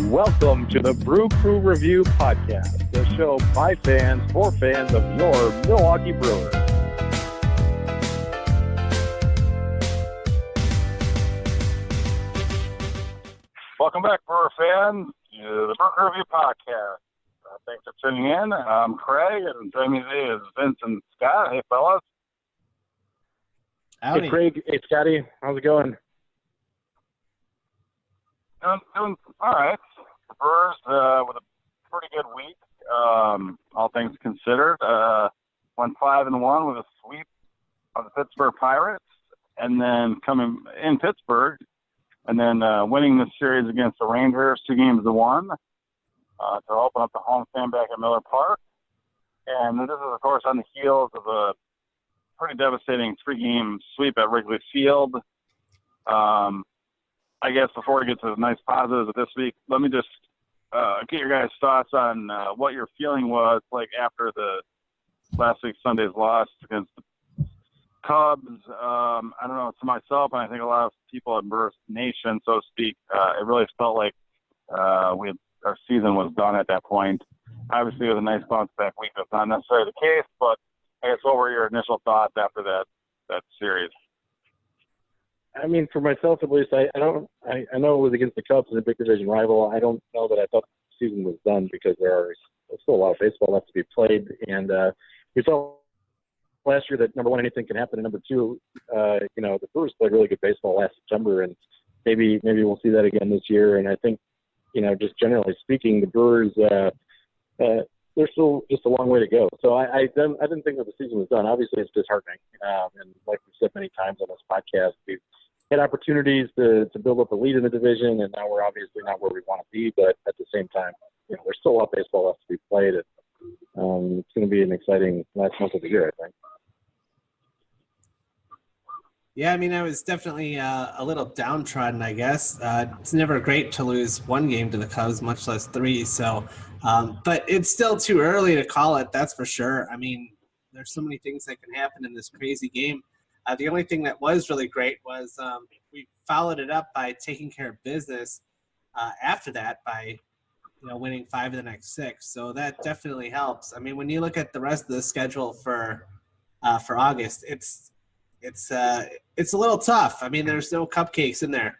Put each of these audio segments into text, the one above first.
Welcome to the Brew Crew Review Podcast, the show by fans for fans of your Milwaukee Brewers. Welcome back, Brewer fans, to the Brew Crew Review Podcast. Thanks for tuning in. I'm Craig, and joining me today is Vince and Scott. Hey, fellas. Howdy. Hey, Craig. Hey, Scotty. How's it going? Doing all right. The Brewers with a pretty good week, all things considered. Went 5-1 with a sweep of the Pittsburgh Pirates, and then coming in Pittsburgh, and then winning the series against the Rangers 2-1 to open up the homestand back at Miller Park. And this is, of course, on the heels of a pretty devastating 3-game sweep at Wrigley Field. I guess before we get to the nice positives of this week, let me just get your guys' thoughts on what your feeling was like after the last week's Sunday's loss against the Cubs. I don't know, to myself, and I think a lot of people in Brewers Nation, so to speak, it really felt like our season was done at that point. Obviously, with a nice bounce-back week, that's not necessarily the case, but I guess what were your initial thoughts after that series? I mean, for myself at least, I know it was against the Cubs and a big division rival. I don't know that I thought the season was done because there's still a lot of baseball left to be played. And we saw last year that, number one, anything can happen. And number two, the Brewers played really good baseball last September, and maybe we'll see that again this year. And I think, just generally speaking, the Brewers, there's still just a long way to go. So I didn't think that the season was done. Obviously, it's disheartening. And like we've said many times on this podcast, we've had opportunities to build up a lead in the division, and now we're obviously not where we want to be. But at the same time, there's still a lot of baseball left to be played. It's going to be an exciting last month of the year, I think. Yeah, I mean, I was definitely a little downtrodden, I guess. It's never great to lose one game to the Cubs, much less three. So, but it's still too early to call it, that's for sure. I mean, there's so many things that can happen in this crazy game. The only thing that was really great was we followed it up by taking care of business after that by, winning 5 of the next 6. So that definitely helps. I mean, when you look at the rest of the schedule for August, it's a little tough. I mean, there's no cupcakes in there.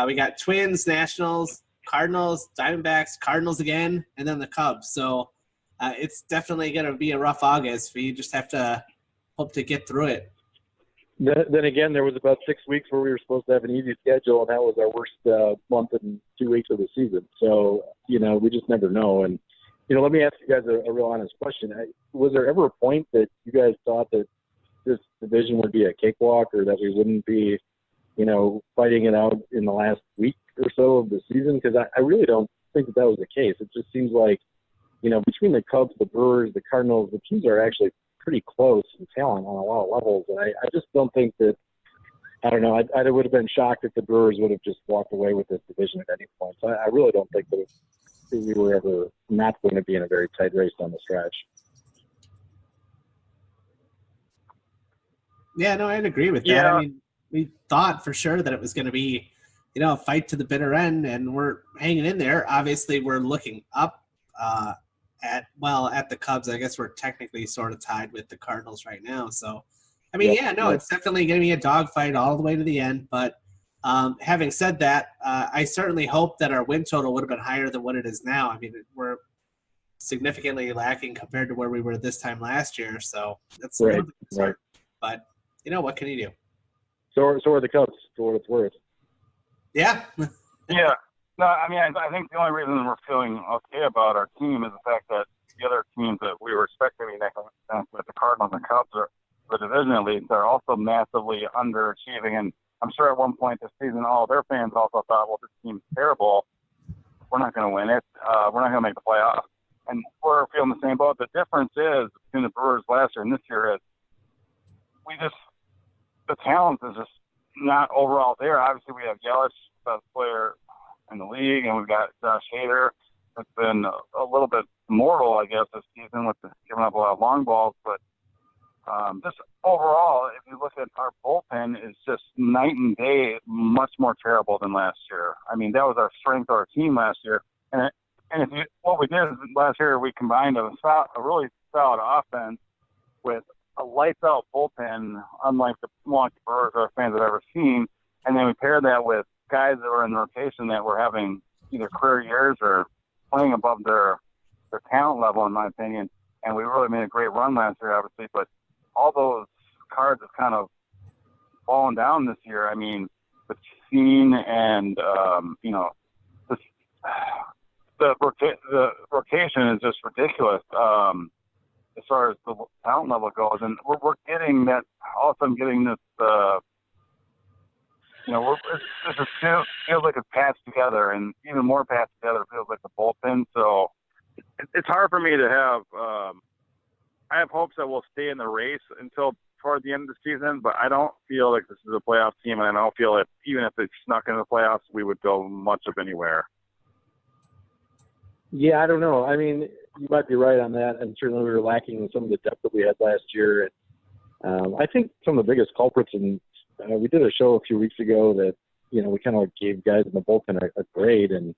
We got Twins, Nationals, Cardinals, Diamondbacks, Cardinals again, and then the Cubs. So it's definitely going to be a rough August, but you just have to hope to get through it. Then again, there was about 6 weeks where we were supposed to have an easy schedule, and that was our worst month and 2 weeks of the season. So, we just never know. And, let me ask you guys a real honest question. Was there ever a point that you guys thought that this division would be a cakewalk, or that we wouldn't be, fighting it out in the last week or so of the season? Because I really don't think that was the case. It just seems like, between the Cubs, the Brewers, the Cardinals, the teams are actually pretty close in talent on a lot of levels. And I just don't think that, I don't know, I would have been shocked if the Brewers would have just walked away with this division at any point. So I really don't think that we were ever not going to be in a very tight race on the stretch. Yeah, no, I'd agree with that. Yeah. I mean, we thought for sure that it was going to be, a fight to the bitter end, and we're hanging in there. Obviously, we're looking up at the Cubs. I guess we're technically sort of tied with the Cardinals right now. So, I mean, it's definitely going to be a dogfight all the way to the end. But having said that, I certainly hope that our win total would have been higher than what it is now. I mean, we're significantly lacking compared to where we were this time last year. So that's a little bit concerned. But what can you do? So are the Cubs, for what it's worth. Yeah. Yeah. No, I mean, I think the only reason we're feeling okay about our team is the fact that the other teams that we were expecting to be next with the Cardinals and Cubs, are the division at least, are also massively underachieving. And I'm sure at one point this season, all their fans also thought, well, this team's terrible. We're not going to win it. We're not going to make the playoffs. And we're feeling the same boat. The difference is between the Brewers last year and this year is the talent is just not overall there. Obviously, we have Yelich, best player in the league, and we've got Josh Hader. It's been a little bit mortal, I guess, this season with giving up a lot of long balls. But just overall, if you look at our bullpen, it's just night and day, much more terrible than last year. I mean, that was our strength of our team last year. And what we did is last year we combined a really solid offense with a lights out bullpen, unlike the Brewers our fans have ever seen, and then we paired that with guys that were in the rotation that were having either career years or playing above their talent level, in my opinion. And we really made a great run last year, obviously, but all those cards have kind of fallen down this year. I mean, with Scene and the rotation is just ridiculous as far as the talent level goes, and we're getting that all of a sudden getting this. It just feels like it's patched together, and even more patched together feels like the bullpen. So it's hard for me to have. I have hopes that we'll stay in the race until toward the end of the season, but I don't feel like this is a playoff team, and I don't feel that even if it snuck into the playoffs, we would go much of anywhere. Yeah, I don't know. I mean, you might be right on that, and certainly we were lacking in some of the depth that we had last year. I think some of the biggest culprits, and we did a show a few weeks ago that, we kind of gave guys in the bullpen a grade, and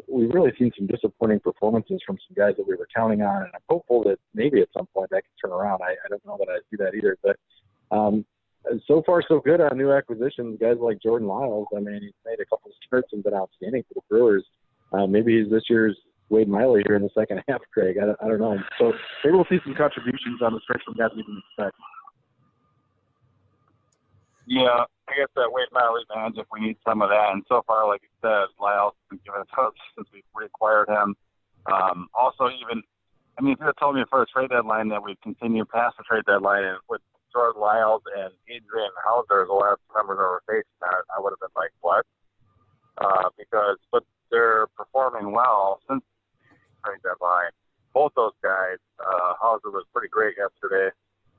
we've really seen some disappointing performances from some guys that we were counting on, and I'm hopeful that maybe at some point that can turn around. I don't know that I see that either, but so far so good on new acquisitions. Guys like Jordan Lyles, I mean, he's made a couple of starts and been outstanding for the Brewers. Maybe he's this year's Wade Miley here in the second half, Craig. I don't know. So maybe we'll see some contributions on the stretch from guys we didn't expect. Yeah, I guess that Wade Miley manage if we need some of that. And so far, like you said, Lyles has been giving it to us since we reacquired him. Also, if you had told me before the trade deadline that we'd continue past the trade deadline and with Jordan Lyles and Adrian Hauser as the last members of our rotation, I would have been like, what? But they're performing well since the trade deadline. Both those guys, Hauser was pretty great yesterday.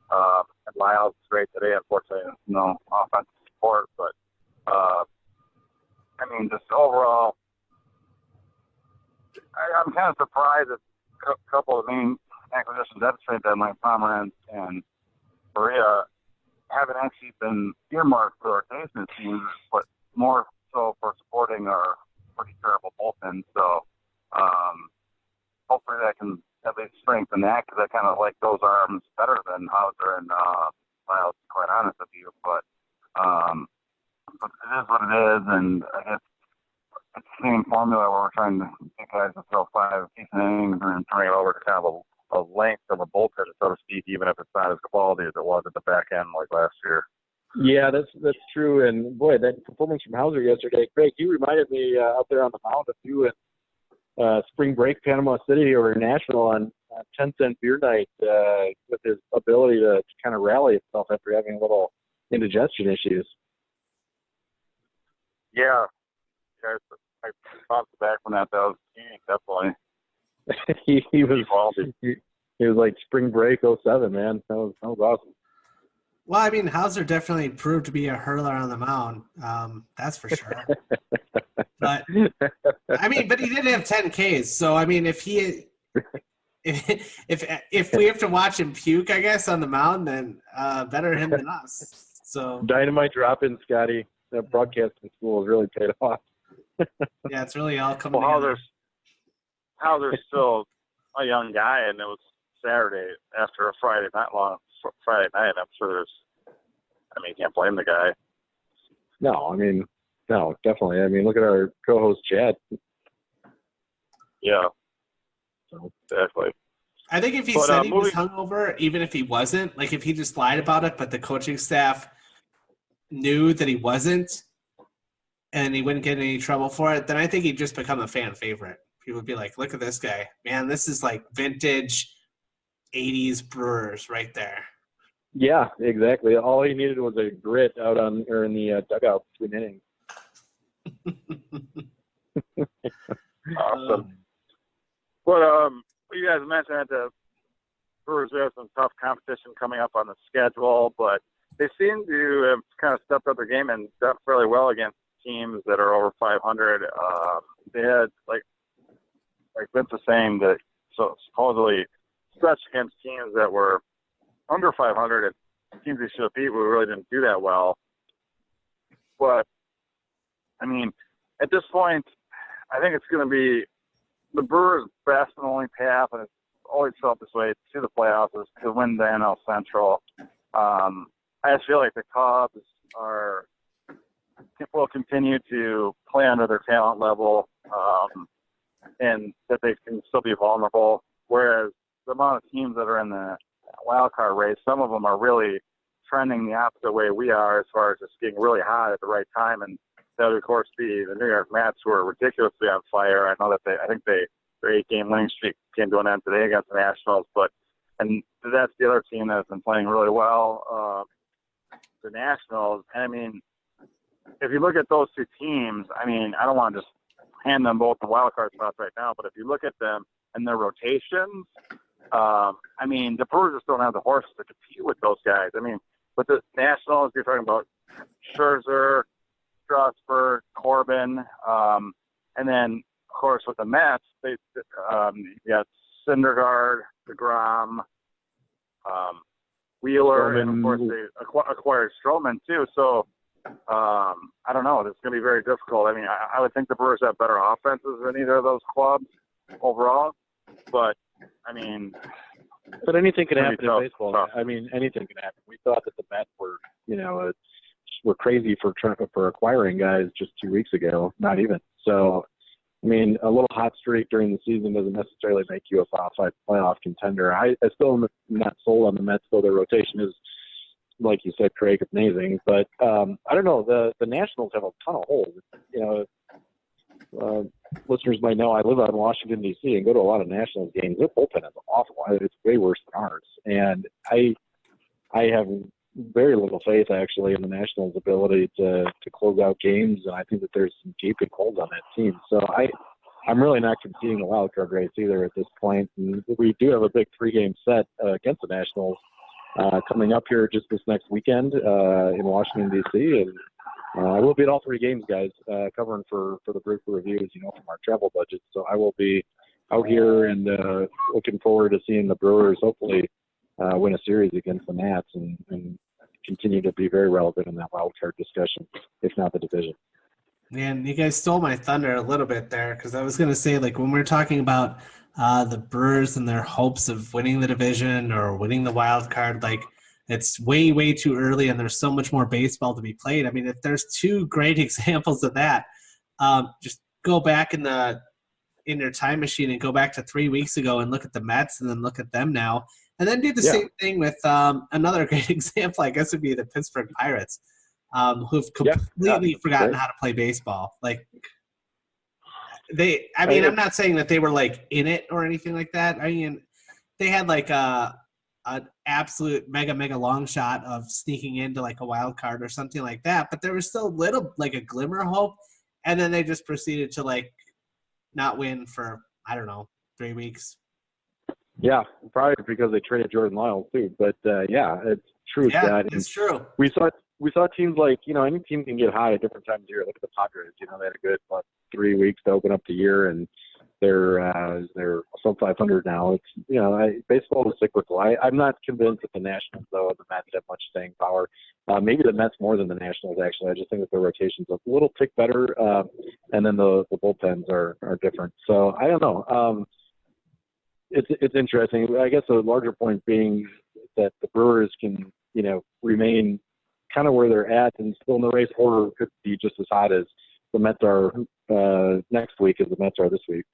And Lyles is great today. Unfortunately, no offensive support, but just overall, I'm kind of surprised that a couple of the main acquisitions at the trade deadline, Pomerantz and Maria, haven't actually been earmarked for our rotation teams, but more so for supporting our pretty terrible bullpen. So hopefully that can at least strengthen that, because I kind of like those arms better than Hauser and Lyles, to be quite honest with you. But it is what it is, and I guess it's the same formula where we're trying to get guys to throw 5 decent innings and turn it over to kind of a length of a bullpen, so to speak, even if it's not as quality as it was at the back end like last year. Yeah, that's true. And boy, that performance from Hauser yesterday, Craig, he reminded me out there on the mound of you at spring break, Panama City, or Nashville on 10-cent beer night, with his ability to kind of rally himself after having a little indigestion issues. Yeah, I bounced back from that. That was definitely. he was like spring break 07, man. That was awesome. Well, I mean, Hauser definitely proved to be a hurler on the mound. That's for sure. But he did have 10 Ks. So if we have to watch him puke, I guess, on the mound, then better him than us. So dynamite drop in, Scotty. That broadcasting school has really paid off. Yeah, it's really all coming together. Hauser's still a young guy, and it was Saturday after a Friday night. I'm sure you can't blame the guy. No, definitely. Look at our co-host, Chad. Yeah. Exactly. I think if he said he was hungover, even if he wasn't, like if he just lied about it, but the coaching staff knew that he wasn't, and he wouldn't get in any trouble for it, then I think he'd just become a fan favorite. People would be like, look at this guy. Man, this is like vintage 80s Brewers right there. Yeah, exactly. All he needed was a grit out in the dugout between innings. Awesome. Well, you guys mentioned that the Brewers have some tough competition coming up on the schedule, but they seem to have kind of stepped up their game and done fairly well against teams that are over 500. They had, like Vince was saying, that supposedly stretched against teams that were under 500 and teams they should have beat. We really didn't do that well. But, at this point, I think it's going to be the Brewers' best and only path, and it's always felt this way to the playoffs, is to win the NL Central. I just feel like the Cubs will continue to play under their talent level, and that they can still be vulnerable. Whereas the amount of teams that are in the wild card race, some of them are really trending the opposite way we are, as far as just getting really hot at the right time. And that would, of course, be the New York Mets, who are ridiculously on fire. I know that their 8-game winning streak came to an end today against the Nationals, and that's the other team that's been playing really well, the Nationals. And I mean, if you look at those two teams, I mean, I don't want to just hand them both the wild card spots right now, but if you look at them and their rotations, I mean, the Brewers just don't have the horses to compete with those guys. I mean, with the Nationals, you're talking about Scherzer, Strasburg, Corbin, and then, of course, with the Mets, you got Syndergaard, DeGrom, Wheeler, Stroman. and of course they acquired Stroman too. So I don't know. It's going to be very difficult. I mean, I would think the Brewers have better offenses than either of those clubs overall, but I mean. But anything can happen tough, in baseball. tough. I mean, anything can happen. We thought that the Mets were, were crazy for acquiring guys just 2 weeks ago. Not even. So, I mean, a little hot streak during the season doesn't necessarily make you a playoff contender. I still am not sold on the Mets, though their rotation is, like you said, Craig, amazing. But I don't know. The Nationals have a ton of holes. Listeners might know I live out in Washington, D.C. and go to a lot of Nationals games. Their bullpen is awful. It's way worse than ours. And I have very little faith, actually, in the Nationals' ability to close out games, and I think that there's some gaping holes on that team. So I'm really not conceding the wild card race either at this point. And we do have a big 3-game set against the Nationals coming up here just this next weekend in Washington, D.C., and I will be at all 3 games, guys, covering for the Brew Reviews, from our travel budget. So I will be out here and looking forward to seeing the Brewers hopefully win a series against the Nats and continue to be very relevant in that wild card discussion, if not the division. Man, you guys stole my thunder a little bit there, because I was going to say, like, when we were talking about the Brewers and their hopes of winning the division or winning the wild card, like, it's way, way too early, and there's so much more baseball to be played. I mean, if there's 2 great examples of that, just go back in your time machine and go back to 3 weeks ago and look at the Mets and then look at them now. And then do the same thing with another great example, I guess, would be the Pittsburgh Pirates, who've completely forgotten how to play baseball. Like, I'm not saying that they were, like, in it or anything like that. I mean, they had, like, an absolute mega long shot of sneaking into, like, a wild card or something like that, but there was still a glimmer of hope, and then they just proceeded to, like, not win for, I don't know, 3 weeks. Yeah, probably because they traded Jordan Lyles too. But it's true. Yeah, it's true. We saw teams like, any team can get hot at different times of year. Look at the Padres. They had a good 3 weeks to open up the year, and they're sub 500 now. It's baseball is cyclical. I'm not convinced that the Nationals, though, and the Mets have much staying power. Maybe the Mets more than the Nationals, actually. I just think that their rotation's a little tick better, and then the bullpens are different. So I don't know. It's interesting. I guess the larger point being that the Brewers can, remain kind of where they're at and still in the race, or could be just as hot as the Mets are next week as the Mets are this week.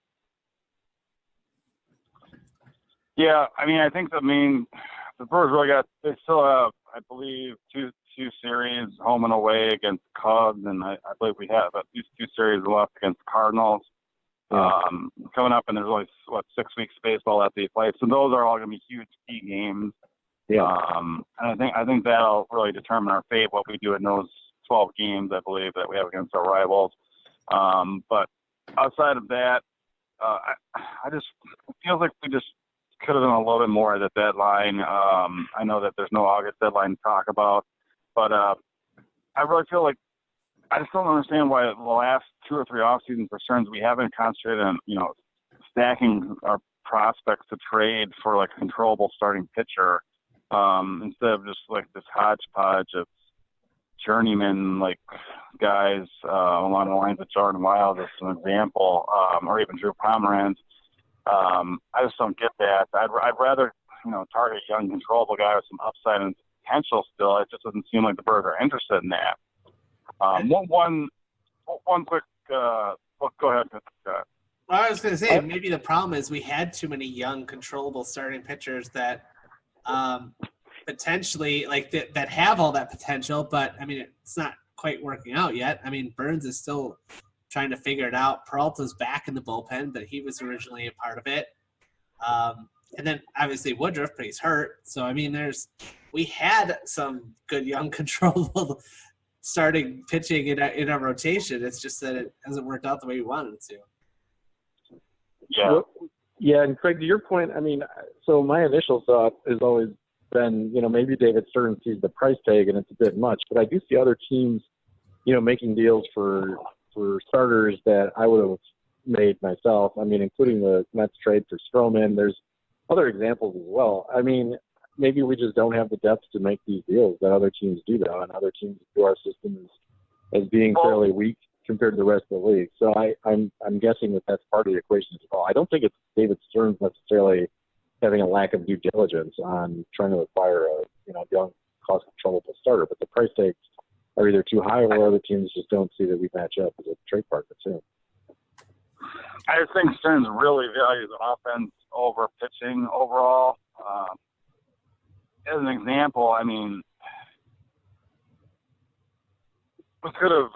Yeah, I mean, I think the Brewers really they still have, I believe, two series home and away against the Cubs, and I believe we have at least 2 series left against the Cardinals. Coming up, and there's only 6 weeks of baseball left to be played, so those are all going to be huge key games. Yeah. And I think that'll really determine our fate, what we do in those 12 games, I believe, that we have against our rivals. But outside of that, it feels like we just could have done a little bit more at the deadline. I know that there's no August deadline to talk about, but I really feel like I just don't understand why the last 2 or 3 off-season concerns we haven't concentrated on, stacking our prospects to trade for, like, a controllable starting pitcher, instead of just, like, this hodgepodge of journeyman, like, guys along the lines of Jordan Lyles as an example, or even Drew Pomeranz. I just don't get that. I'd rather, target a young, controllable guy with some upside and potential still. It just doesn't seem like the Brewers are interested in that. One quick well, go ahead. Well, I was going to say, maybe the problem is we had too many young, controllable starting pitchers that potentially, that have all that potential, but, I mean, it's not quite working out yet. I mean, Burns is still trying to figure it out. Peralta's back in the bullpen, but he was originally a part of it. And then, obviously, Woodruff, but he's hurt. So, I mean, we had some good, young, controllable starting pitching in our rotation. It's just that it hasn't worked out the way we wanted it to. Yeah. Yeah, and Craig, to your point, I mean, so my initial thought has always been, maybe David Stern sees the price tag and it's a bit much, but I do see other teams, making deals for starters that I would have made myself. I mean, including the Mets trade for Stroman. There's other examples as well. I mean, maybe we just don't have the depth to make these deals that other teams do, though, and other teams view our system as being fairly weak compared to the rest of the league. So I'm guessing that that's part of the equation as well. I don't think it's David Stearns necessarily having a lack of due diligence on trying to acquire a young, cost-controllable starter, but the price tags are either too high or other teams just don't see that we match up as a trade partner too. I just think Stearns really values offense over pitching overall. As an example, I mean, we could have,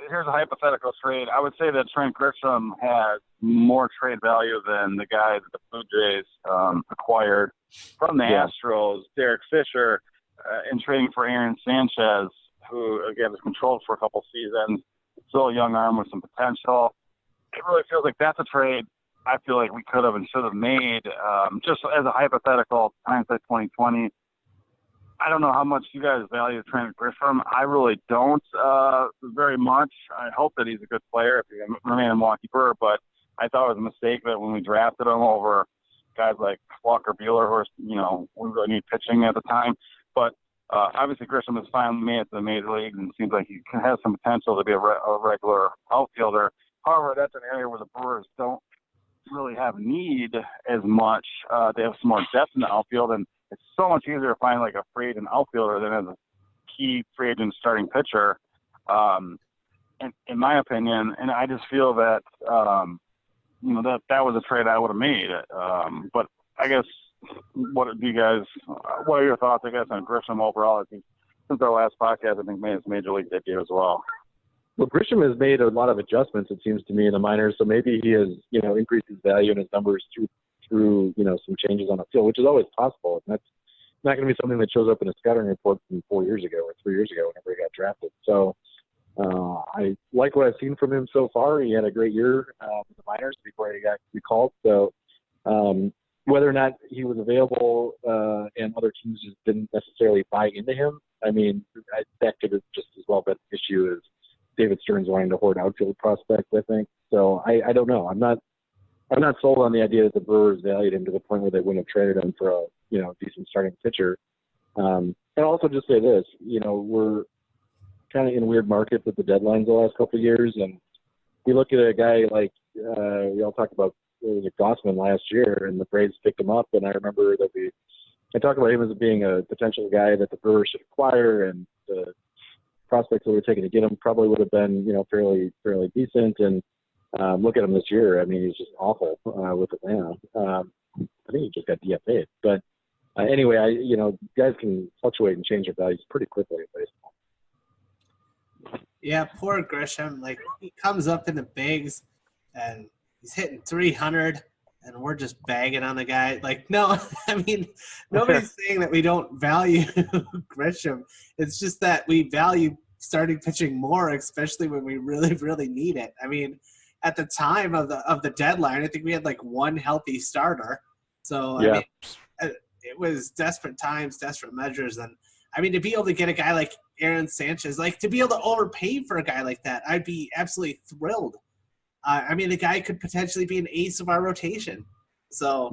here's a hypothetical trade. I would say that Trent Grisham has more trade value than the guy that the Blue Jays acquired from the Astros, Derek Fisher, in trading for Aaron Sanchez, who, again, was controlled for a couple seasons, still a young arm with some potential. It really feels like that's a trade I feel like we could have and should have made. Just as a hypothetical, hindsight 2020, I don't know how much you guys value Trent Grisham. I really don't very much. I hope that he's a good player if he remains a Milwaukee Brewer, but I thought it was a mistake that when we drafted him over guys like Fluck or Buehler, who we really need pitching at the time. But obviously Grisham has finally made it to the major leagues and seems like he has some potential to be a regular outfielder. However, that's an area where the Brewers don't really have need as much. They have some more depth in the outfield, and it's so much easier to find like a free agent outfielder than as a key free agent starting pitcher, in my opinion. And I just feel that that was a trade I would have made. But I guess what are your thoughts, I guess, on Grisham overall? I think since our last podcast, I think made his major league debut as well. Well, Grisham has made a lot of adjustments, it seems to me, in the minors. So maybe he has, increased his value in his numbers through some changes on the field, which is always possible. And that's not going to be something that shows up in a scouting report from 4 years ago or 3 years ago whenever he got drafted. So I like what I've seen from him so far. He had a great year in the minors before he got recalled. So whether or not he was available and other teams just didn't necessarily buy into him, I mean, that could have just as well been an issue as David Stearns wanting to hoard outfield prospects, I think. So I don't know. I'm not sold on the idea that the Brewers valued him to the point where they wouldn't have traded him for a decent starting pitcher. And I'll also just say this, we're kind of in weird markets with the deadlines the last couple of years, and we look at a guy like we all talked about Gossman last year, and the Braves picked him up, and I remember that I talked about him as being a potential guy that the Brewers should acquire, and the prospects that were taken to get him probably would have been fairly decent. And look at him this year. I mean, he's just awful with Atlanta. I think he just got DFA'd. But anyway, guys can fluctuate and change their values pretty quickly in baseball. Yeah, poor Grisham. Like, he comes up in the bigs and he's hitting 300, and we're just bagging on the guy. Like, no, I mean, nobody's saying that we don't value Grisham. It's just that we value starting pitching more, especially when we really, really need it. I mean, at the time of the deadline, I think we had like one healthy starter. So, yeah. I mean, it was desperate times, desperate measures. And, I mean, to be able to get a guy like Aaron Sanchez, like to be able to overpay for a guy like that, I'd be absolutely thrilled. I mean, the guy could potentially be an ace of our rotation. So,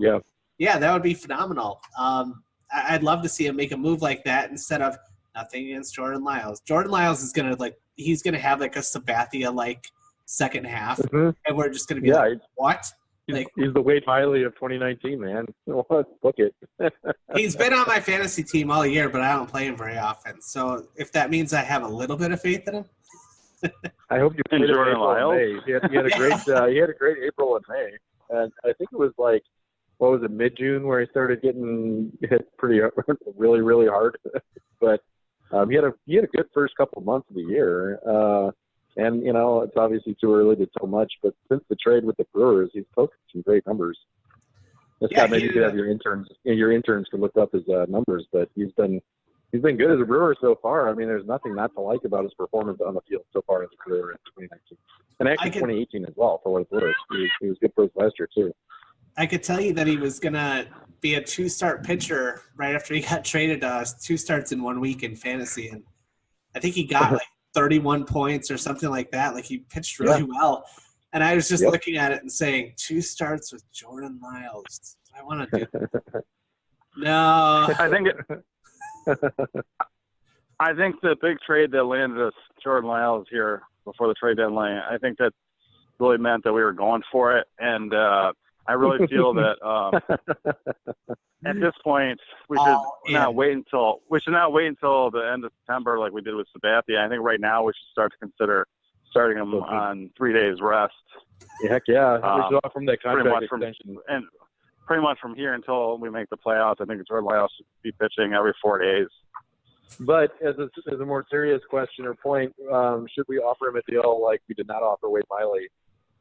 yeah, that would be phenomenal. I'd love to see him make a move like that instead of nothing against Jordan Lyles. Jordan Lyles is going to, like, he's going to have like a Sabathia-like second half, Mm-hmm. and we're just going to be what? He's the Wade Miley of 2019, man. Book it. He's been on my fantasy team all year, but I don't play him very often. So if that means I have a little bit of faith in him. I hope you played him in April and May. He had a great April and May, and I think it was like, what was it, mid-June where he started getting hit really, really hard. But he had a good first couple of months of the year, and it's obviously too early to tell much. But since the trade with the Brewers, he's posted some great numbers. Maybe you could have your interns. Your interns could look up his numbers, but he's been good as a Brewer so far. I mean, there's nothing not to like about his performance on the field so far as a Brewer in 2019, and actually 2018 as well. For what it's worth, he was good for us last year too. I could tell you that he was gonna be a 2-start pitcher right after he got traded to us. 2 starts in 1 week in fantasy, and I think he got like 31 points or something like that. Like he pitched really well. And I was just looking at it and saying, 2 starts with Jordan Lyles. I want to do it. No. I think the big trade that landed us Jordan Lyles here before the trade deadline, I think that really meant that we were going for it. And I really feel that at this point we should not wait until the end of September like we did with Sabathia. I think right now we should start to consider starting him on 3 days rest. Heck yeah. We should offer him that contract extension. And pretty much from here until we make the playoffs, I think Jordan Lyles should be pitching every 4 days. But as a more serious question or point, should we offer him a deal like we did not offer Wade Miley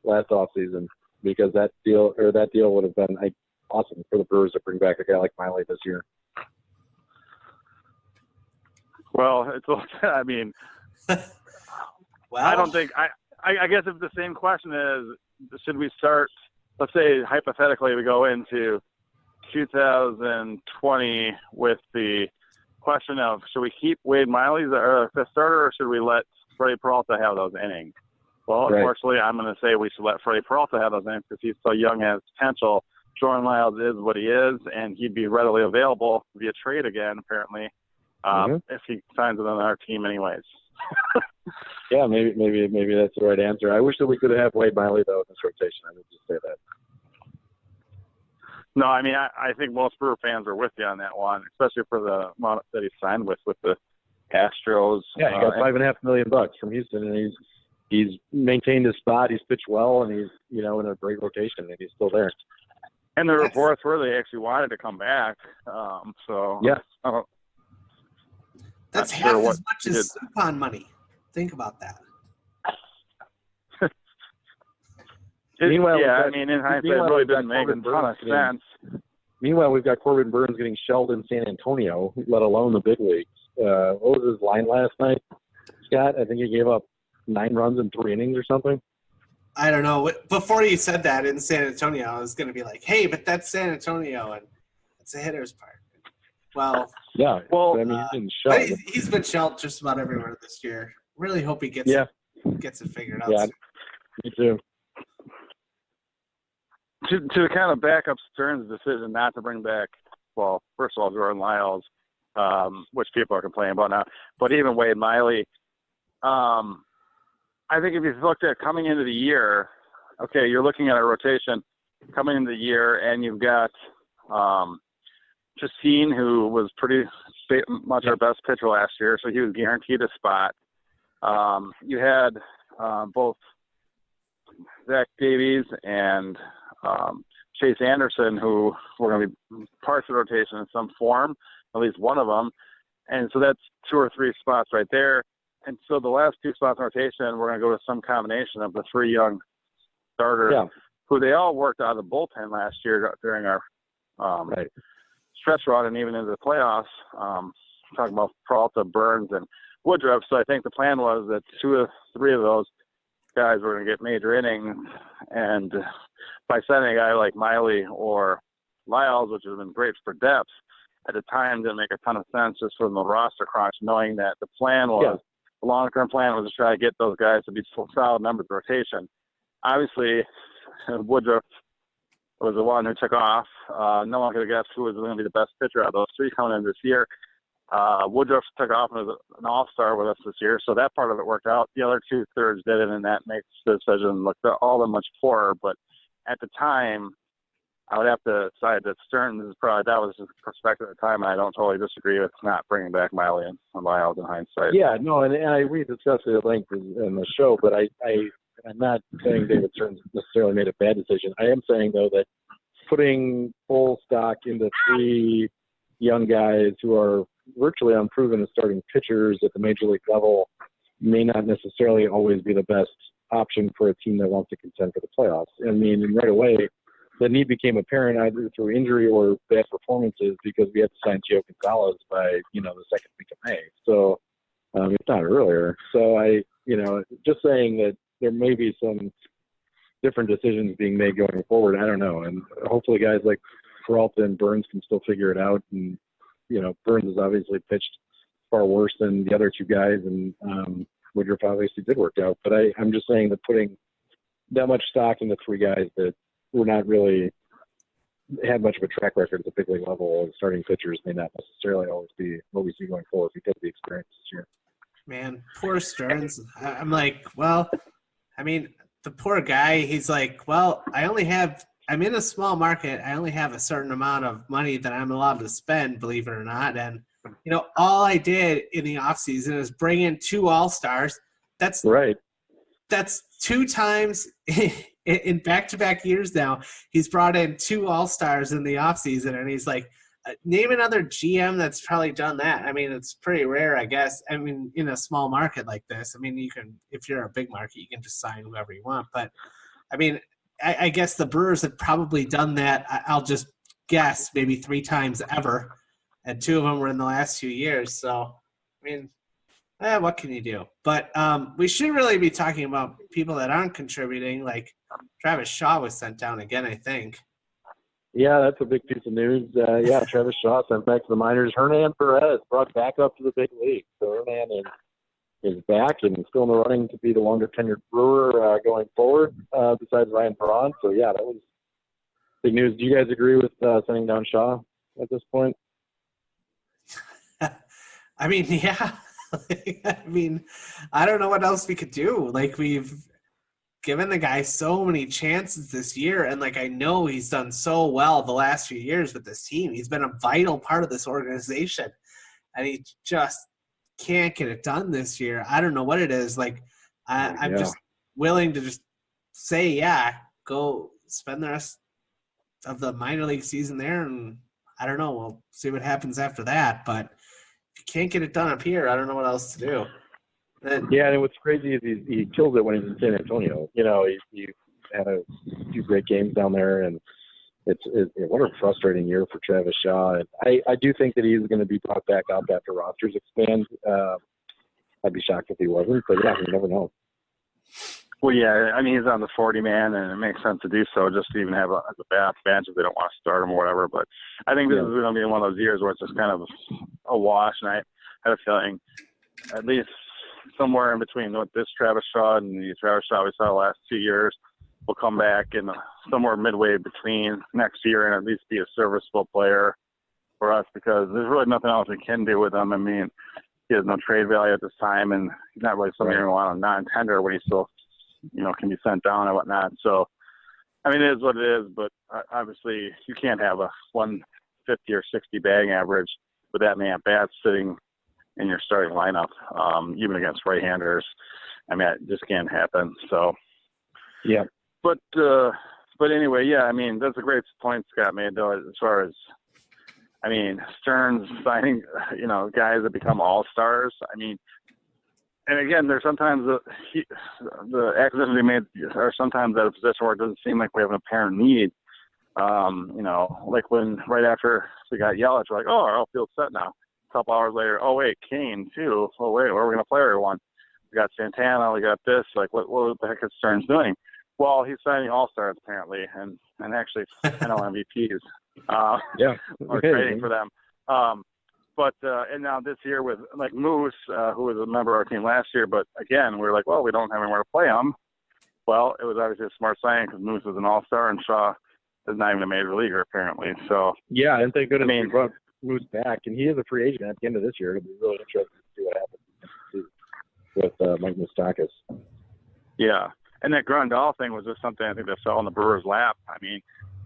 last offseason? Because that deal would have been awesome for the Brewers to bring back a guy like Miley this year. Well, I mean, I don't think I guess if the same question is, should we start? Let's say hypothetically we go into 2020 with the question of should we keep Wade Miley as our fifth starter or should we let Freddie Peralta have those innings? Well, unfortunately, I'm going to say we should let Freddie Peralta have those innings because he's so young and has potential. Jordan Lyles is what he is, and he'd be readily available via trade again, apparently, if he signs with another team anyways. Yeah, maybe that's the right answer. I wish that we could have Wade Miley, though, in this rotation. I would just say that. No, I mean, I think most Brewer fans are with you on that one, especially for the amount that he signed with the Astros. Yeah, he got $5.5 million from Houston, and he's maintained his spot. He's pitched well, and he's in a great rotation, and he's still there. And the reports were they actually wanted to come back. So yeah, that's half as much as Suppan money. Think about that. Meanwhile, I mean, in hindsight, it really didn't make a ton of sense. Meanwhile, we've got Corbin Burns getting shelled in San Antonio, let alone the big leagues. What was his line last night, Scott? I think he gave up 9 runs in 3 innings or something. I don't know. Before you said that in San Antonio, I was going to be like, hey, but that's San Antonio, and it's a hitter's park. Well, yeah. Well, I mean, he's been shelled just about everywhere this year. Really hope he gets it figured out. Yeah, me too. To kind of back up Stern's decision not to bring back, well, first of all, Jordan Lyles, which people are complaining about now, but even Wade Miley, I think if you looked at coming into the year, okay, you're looking at a rotation coming into the year, and you've got Justine, who was pretty much our best pitcher last year, so he was guaranteed a spot. You had both Zach Davies and Chase Anderson, who were going to be parts of the rotation in some form, at least one of them. And so that's 2 or 3 spots right there. And so the last 2 spots in rotation, we're going to go to some combination of the 3 young starters who they all worked out of the bullpen last year during our stretch run and even into the playoffs. Talking about Peralta, Burns, and Woodruff. So I think the plan was that 2 or 3 of those guys were going to get major innings. And by sending a guy like Miley or Lyles, which has been great for depth, at the time didn't make a ton of sense just from the roster crunch, knowing that the plan was the long-term plan was to try to get those guys to be solid numbers rotation. Obviously, Woodruff was the one who took off. No one could have guessed who was going to be the best pitcher out of those 3 coming in this year. Woodruff took off as an all-star with us this year, so that part of it worked out. The other 2/3 didn't, and that makes the decision look all that much poorer. But at the time, I would have to decide that Stearns is probably, that was his perspective at the time, and I don't totally disagree with not bringing back Miley and Lyles in hindsight. Yeah, no, and we discussed it at length in the show, but I'm not saying David Stearns necessarily made a bad decision. I am saying, though, that putting full stock into 3 young guys who are virtually unproven as starting pitchers at the major league level may not necessarily always be the best option for a team that wants to contend for the playoffs. I mean, and right away, the need became apparent either through injury or bad performances because we had to sign Gio Gonzalez by, the second week of May. So, if not earlier. So just saying that there may be some different decisions being made going forward. I don't know. And hopefully guys like Peralta and Burns can still figure it out. And, Burns has obviously pitched far worse than the other 2 guys. And Woodruff obviously did work out. But I'm just saying that putting that much stock into 3 guys that were not really had much of a track record at the big league level as starting pitchers may not necessarily always be what we see going forward because of the experience this year. Man, poor Stearns. I'm like, well, I mean, the poor guy, he's like, well, I'm in a small market. I only have a certain amount of money that I'm allowed to spend, believe it or not. And, all I did in the offseason is bring in 2 all-stars. That's right. That's 2 times in back-to-back years now. He's brought in 2 all-stars in the offseason, and he's like, name another GM that's probably done that. I mean, it's pretty rare, I guess. I mean, in a small market like this, I mean, you can, if you're a big market, you can just sign whoever you want. But, I mean, I guess the Brewers have probably done that, I'll just guess, maybe 3 times ever. And 2 of them were in the last few years. So, I mean, what can you do? But we should really be talking about people that aren't contributing, like Travis Shaw was sent down again, I think. Yeah, that's a big piece of news. Travis Shaw sent back to the minors. Hernan Perez brought back up to the big league. So Hernan is back and still in the running to be the longer tenured Brewer going forward, besides Ryan Braun. So, yeah, that was big news. Do you guys agree with sending down Shaw at this point? I mean, yeah. I mean, I don't know what else we could do. Like, we've given the guy so many chances this year, and, like, I know he's done so well the last few years with this team. He's been a vital part of this organization, and he just can't get it done this year. I don't know what it is. Like, I'm just willing to just say, go spend the rest of the minor league season there, and I don't know. We'll see what happens after that, but if you can't get it done up here, I don't know what else to do. And what's crazy is he kills it when he's in San Antonio. He had a few great games down there, and it's what a frustrating year for Travis Shaw. And I do think that he's going to be brought back up after rosters expand. I'd be shocked if he wasn't, but you never know. Well, yeah, I mean, he's on the 40-man, and it makes sense to do so, just to even have a bench if they don't want to start him or whatever. But I think this is going to be one of those years where it's just kind of a wash, and I have a feeling at least somewhere in between what this Travis Shaw and the Travis Shaw we saw the last 2 years will come back in somewhere midway between next year and at least be a serviceable player for us, because there's really nothing else we can do with him. I mean, he has no trade value at this time, and he's not really something you want on non-tender when he still can be sent down and whatnot. So, I mean, it is what it is, but obviously you can't have a 150 or 60 batting average with that many at-bats sitting in your starting lineup, even against right-handers. I mean, it just can't happen. So, yeah. But anyway, yeah, I mean, that's a great point Scott made, though, as far as, I mean, Stearns signing, guys that become all-stars. I mean, and again, there's sometimes the acquisitions we made are sometimes at a position where it doesn't seem like we have an apparent need. Like when right after we got Yelich, we're like, oh, our outfield's set now. A couple hours later, oh wait, Kane too. Oh wait, where are we gonna play everyone? We got Santana, we got this. Like, what the heck is Stearns doing? Well, he's signing all-stars apparently, and actually NL MVPs. Or trading for them. But and now this year with like Moose, who was a member of our team last year, but again, we were like, well, we don't have anywhere to play him. Well, it was obviously a smart signing because Moose is an all-star and Shaw is not even a major leaguer apparently. So yeah, and thank goodness moves back, and he is a free agent at the end of this year. It'll be really interesting to see what happens with Mike Moustakas. Yeah, and that Grandal thing was just something I think that fell in the Brewers' lap. I mean,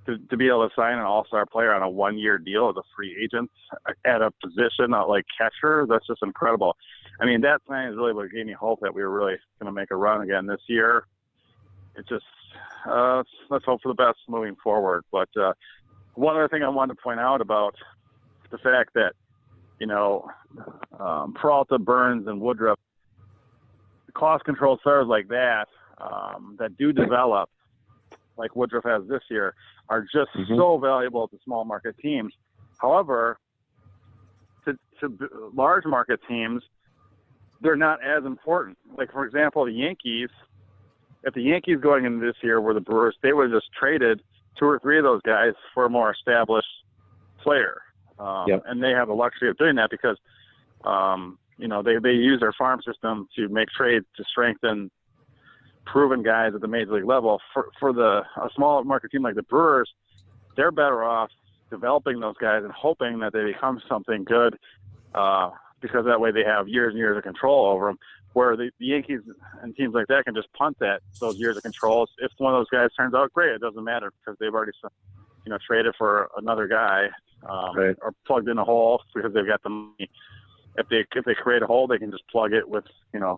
to be able to sign an all-star player on a one-year deal as a free agent at a position like catcher, that's just incredible. I mean, that sign is really what gave me hope that we were really going to make a run again this year. It just let's hope for the best moving forward. But one other thing I wanted to point out about the fact that, Peralta, Burns, and Woodruff, cost-controlled stars like that that do develop, like Woodruff has this year, are just so valuable to small market teams. However, to large market teams, they're not as important. Like, for example, the Yankees, if the Yankees going into this year were the Brewers, they would have just traded 2 or 3 of those guys for a more established player. And they have the luxury of doing that because, they use their farm system to make trades to strengthen proven guys at the major league level. For a small market team like the Brewers, they're better off developing those guys and hoping that they become something good, because that way they have years and years of control over them. Where the Yankees and teams like that can just punt those years of control. If one of those guys turns out great, it doesn't matter because they've already, traded for another guy, or plugged in a hole because they've got the money. If they create a hole, they can just plug it with,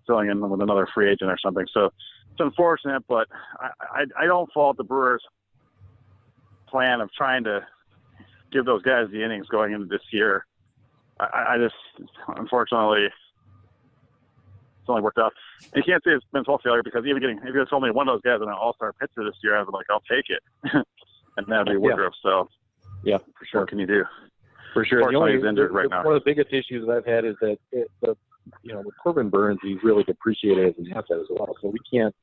filling in with another free agent or something. So it's unfortunate, but I don't fault the Brewers' plan of trying to give those guys the innings going into this year. I just, unfortunately, it's only worked out. And you can't say it's been full failure because if you had told me one of those guys is an all-star pitcher this year, I was like, I'll take it. And that'd be Woodruff. So, yeah, for sure. What can you do? For sure. He's injured right now. One of the biggest issues that I've had is that with Corbin Burns, he's really depreciated as an asset as well. So we can't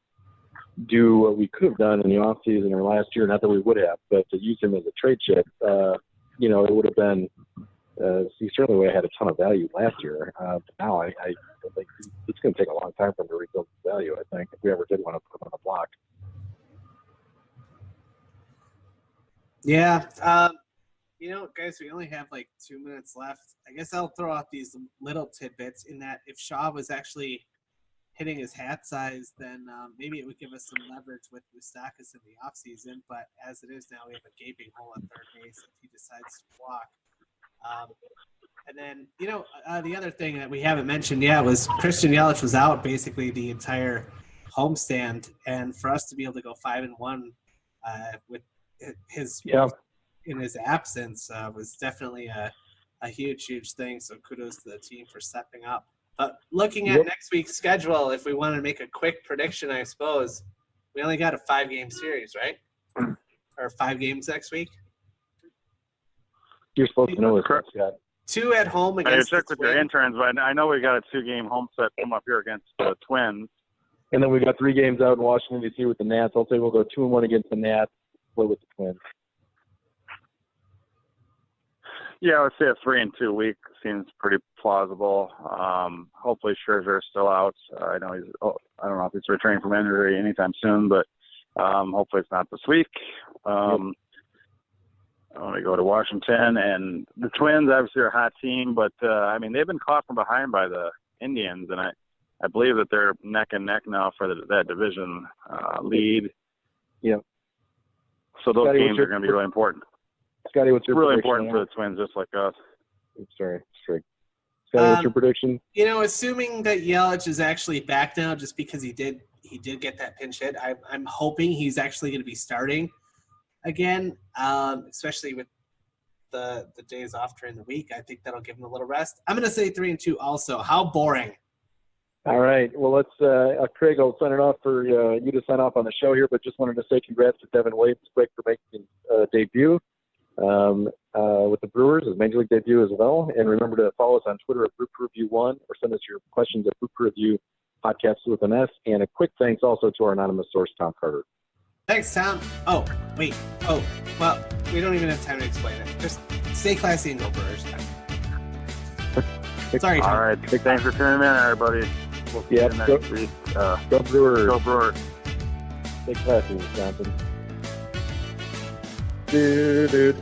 do what we could have done in the offseason or last year. Not that we would have, but to use him as a trade chip, it would have been. He certainly would have had a ton of value last year. But now I think it's going to take a long time for him to rebuild his value. I think if we ever did want to put him on the block. Yeah. Guys, we only have like 2 minutes left. I guess I'll throw out these little tidbits in that if Shaw was actually hitting his hat size, then maybe it would give us some leverage with Moustakas in the offseason. But as it is now, we have a gaping hole at third base if he decides to walk. And then, the other thing that we haven't mentioned yet was Christian Yelich was out basically the entire homestand. And for us to be able to go 5-1 with his in his absence was definitely a huge thing. So kudos to the team for stepping up. But looking at next week's schedule, if we want to make a quick prediction, I suppose, we only got a 5-game series, right? Or 5 games next week? You're supposed to know this, Scott. 2 at home against I checked with your interns, but I know we got a 2-game home set come up here against the Twins. And then we got 3 games out in Washington, D.C. with the Nats. I'll say we'll go 2-1 against the Nats, play with the Twins. Yeah, I would say a 3-2 week seems pretty plausible. Hopefully Scherzer's still out. I know I don't know if he's returning from injury anytime soon, but hopefully it's not this week. I want to go to Washington, and the Twins obviously are a hot team, but they've been caught from behind by the Indians, and I believe that they're neck and neck now for that division lead. Yeah. So those games are going to be really important. Scotty, what's your really prediction? Important for the Twins, just like us. Sorry, straight. Scotty, what's your prediction? Assuming that Yelich is actually back now, just because he did get that pinch hit, I'm hoping he's actually going to be starting again, especially with the days off during the week. I think that'll give him a little rest. I'm going to say 3-2 also. How boring. All right. Well, let's Craig, I'll sign it off for you to sign off on the show here, but just wanted to say congrats to Devin Williams quick for making his debut with the Brewers, his major league debut as well. And remember to follow us on Twitter at BrewPreview1 or send us your questions at BrewPreview Podcasts with an S. And a quick thanks also to our anonymous source, Tom Carter. Thanks, Tom. Oh, wait. Oh, well, we don't even have time to explain it. Just stay classy and go Brewers. Sorry, Tom. All right. Thanks for tuning in, everybody. We'll see you next week. Go Brewers. Go Brewers. Stay classy, Wisconsin. Dude.